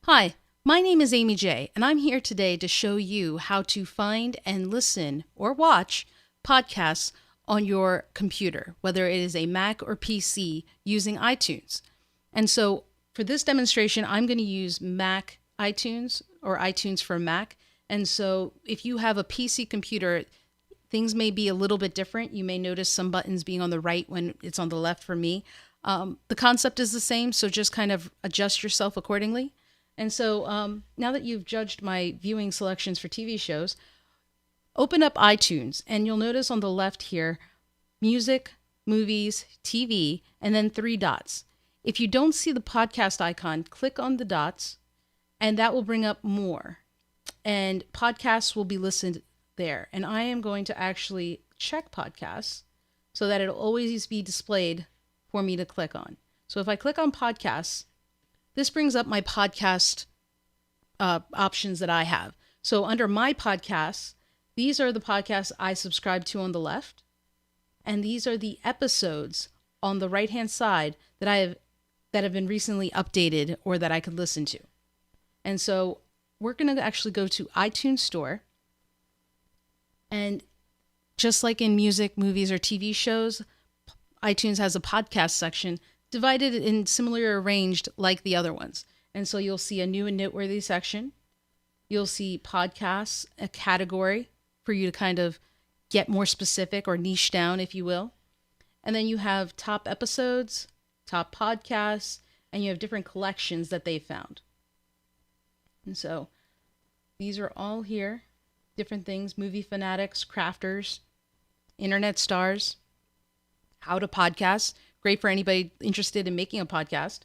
Hi, my name is Amy J, and I'm here today to show you how to find and listen or watch podcasts on your computer, whether it is a Mac or PC using iTunes. And so for this demonstration, I'm going to use Mac iTunes or iTunes for Mac. And so if you have a PC computer, things may be a little bit different. You may notice some buttons being on the right when it's on the left for me. The concept is the same, so just kind of adjust yourself accordingly. And so now that you've judged my viewing selections for TV shows, open up iTunes and you'll notice on the left here, music, movies, TV, and then 3 dots. If you don't see the podcast icon, click on the dots and that will bring up more. And podcasts will be listened there. And I am going to actually check podcasts so that it'll always be displayed for me to click on. So if I click on podcasts, this brings up my podcast options that I have. So under my podcasts, these are the podcasts I subscribe to on the left. And these are the episodes on the right-hand side that have been recently updated or that I could listen to. And so we're going to actually go to iTunes Store. And just like in music, movies, or TV shows, iTunes has a podcast section divided and similarly arranged like the other ones. And so you'll see a new and noteworthy section. You'll see podcasts, a category for you to kind of get more specific or niche down, if you will. And then you have top episodes, top podcasts, and you have different collections that they found. And so these are all here. Different things: movie fanatics, crafters, internet stars, how to podcast. Great for anybody interested in making a podcast.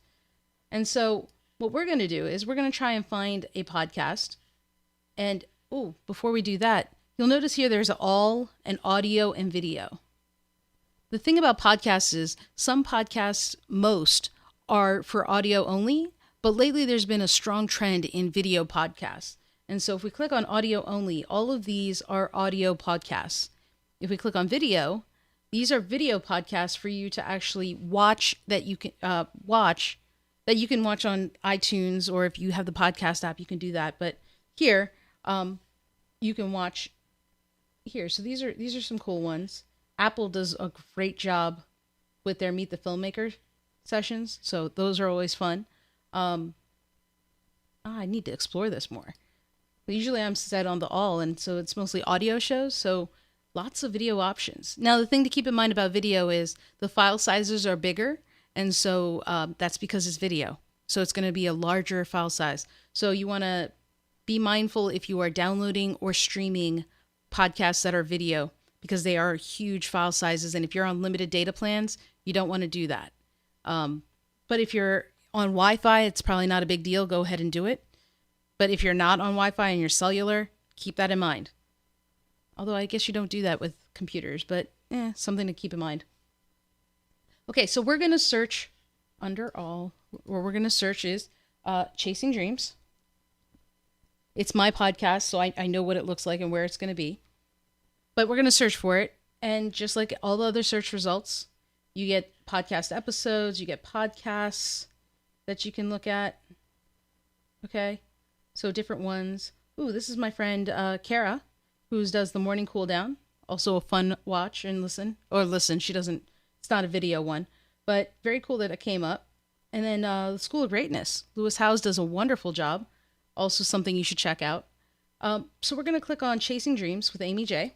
And so what we're going to do is we're going to try and find a podcast. And before we do that, you'll notice here there's all an audio and video. The thing about podcasts is some podcasts, most, are for audio only, but lately there's been a strong trend in video podcasts. And so if we click on audio only, all of these are audio podcasts. If we click on video, these are video podcasts for you to actually watch that you can watch on iTunes, or if you have the podcast app, you can do that. But here, you can watch here. So these are some cool ones. Apple does a great job with their Meet the Filmmaker sessions, so those are always fun. I need to explore this more. But usually I'm set on the all, and so it's mostly audio shows, so lots of video options. Now, the thing to keep in mind about video is the file sizes are bigger, and so that's because it's video. So it's going to be a larger file size. So you want to be mindful if you are downloading or streaming podcasts that are video, because they are huge file sizes, and if you're on limited data plans, you don't want to do that. But if you're on Wi-Fi, it's probably not a big deal. Go ahead and do it. But if you're not on Wi-Fi and you're cellular, keep that in mind. Although I guess you don't do that with computers, but something to keep in mind. Okay, so we're going to search under all. Where we're going to search is Chasing Dreams. It's my podcast, so I know what it looks like and where it's going to be. But we're going to search for it. And just like all the other search results, you get podcast episodes, you get podcasts that you can look at. Okay, so different ones. This is my friend Kara, who does the Morning Cool Down. Also a fun watch and listen. Or listen, it's not a video one. But very cool that it came up. And then the School of Greatness. Lewis Howes does a wonderful job. Also something you should check out. So we're going to click on Chasing Dreams with Amy J.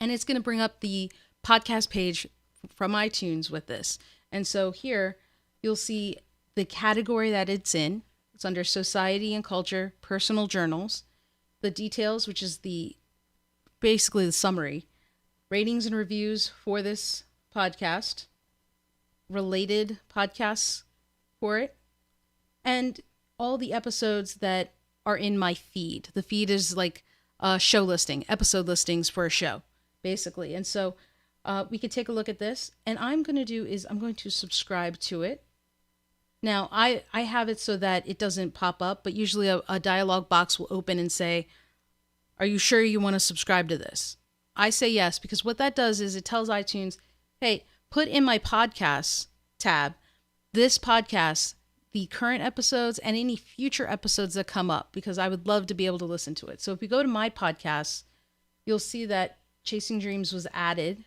And it's going to bring up the podcast page from iTunes with this. And so here you'll see the category that it's in. It's under Society and Culture, Personal Journals. The details, which is basically the summary. Ratings and reviews for this podcast. Related podcasts for it. And all the episodes that are in my feed. The feed is like a show listing, episode listings for a show, basically. And so we could take a look at this. And I'm going to subscribe to it. Now, I have it so that it doesn't pop up, but usually a dialog box will open and say, are you sure you want to subscribe to this? I say yes, because what that does is it tells iTunes, hey, put in my podcasts tab, this podcast, the current episodes and any future episodes that come up, because I would love to be able to listen to it. So if we go to my podcast, you'll see that Chasing Dreams was added,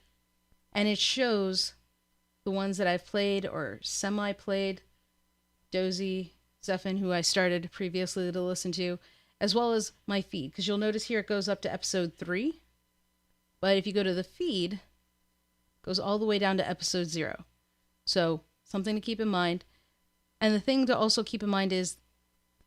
and it shows the ones that I've played or semi-played, Dozy, Zephin, who I started previously to listen to, as well as my feed, because you'll notice here it goes up to episode 3, but if you go to the feed, it goes all the way down to episode 0. So something to keep in mind. And the thing to also keep in mind is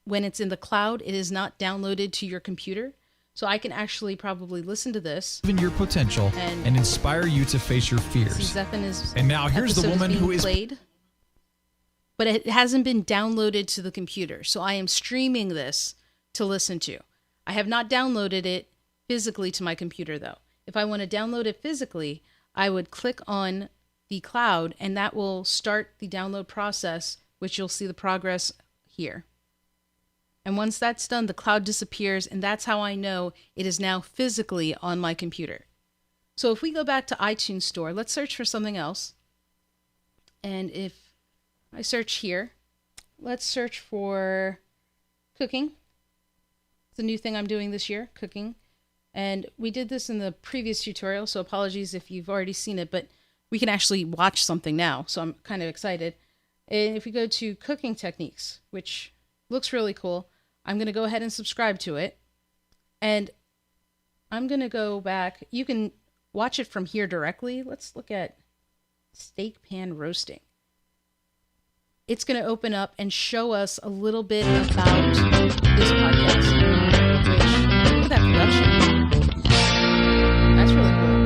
when it's in the cloud, it is not downloaded to your computer. So I can actually probably listen to this. Even your potential and inspire you to face your fears. See, Zephin is. And now here's the woman who is played, but it hasn't been downloaded to the computer. So I am streaming this to listen to. I have not downloaded it physically to my computer though. If I want to download it physically, I would click on the cloud and that will start the download process, which you'll see the progress here. And once that's done, the cloud disappears, and that's how I know it is now physically on my computer. So if we go back to iTunes Store, let's search for something else. And if I search here, let's search for cooking. It's a new thing I'm doing this year, cooking. And we did this in the previous tutorial, so apologies if you've already seen it, but we can actually watch something now, so I'm kind of excited. And if we go to cooking techniques, which looks really cool, I'm going to go ahead and subscribe to it. And I'm going to go back. You can watch it from here directly. Let's look at steak pan roasting. It's going to open up and show us a little bit about this podcast. Look at that production. That's really cool.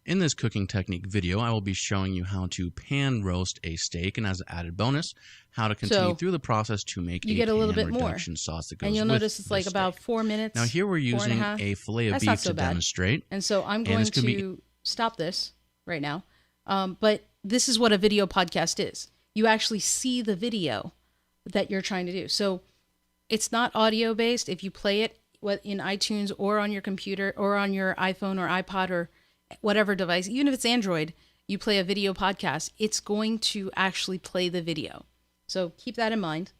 In this cooking technique video, I will be showing you how to pan roast a steak, and as an added bonus, how to continue through the process to make you get a little bit more sauce that goes and you'll with notice it's like steak. about 4 minutes. Now here we're using a fillet of beef to demonstrate. And so I'm going to stop this right now. But this is what a video podcast is. You actually see the video that you're trying to do. So it's not audio based. If you play it in iTunes or on your computer or on your iPhone or iPod or whatever device, even if it's Android, you play a video podcast, it's going to actually play the video. So keep that in mind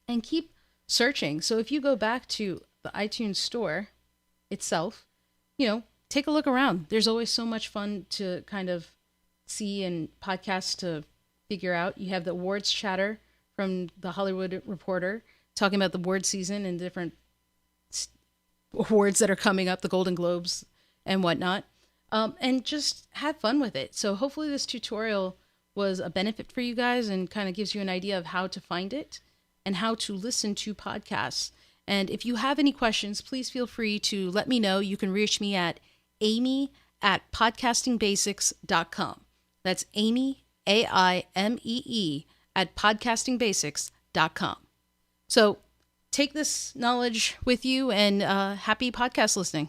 and keep searching. So if you go back to the iTunes store itself, take a look around. There's always so much fun to kind of see and podcasts to figure out. You have the awards chatter from the Hollywood Reporter talking about the award season and different awards that are coming up, the Golden Globes and whatnot. And just have fun with it. So hopefully this tutorial was a benefit for you guys and kind of gives you an idea of how to find it and how to listen to podcasts. And if you have any questions, please feel free to let me know. You can reach me at amy@podcastingbasics.com. That's Amy, AIMEE, at podcastingbasics.com. So take this knowledge with you and happy podcast listening.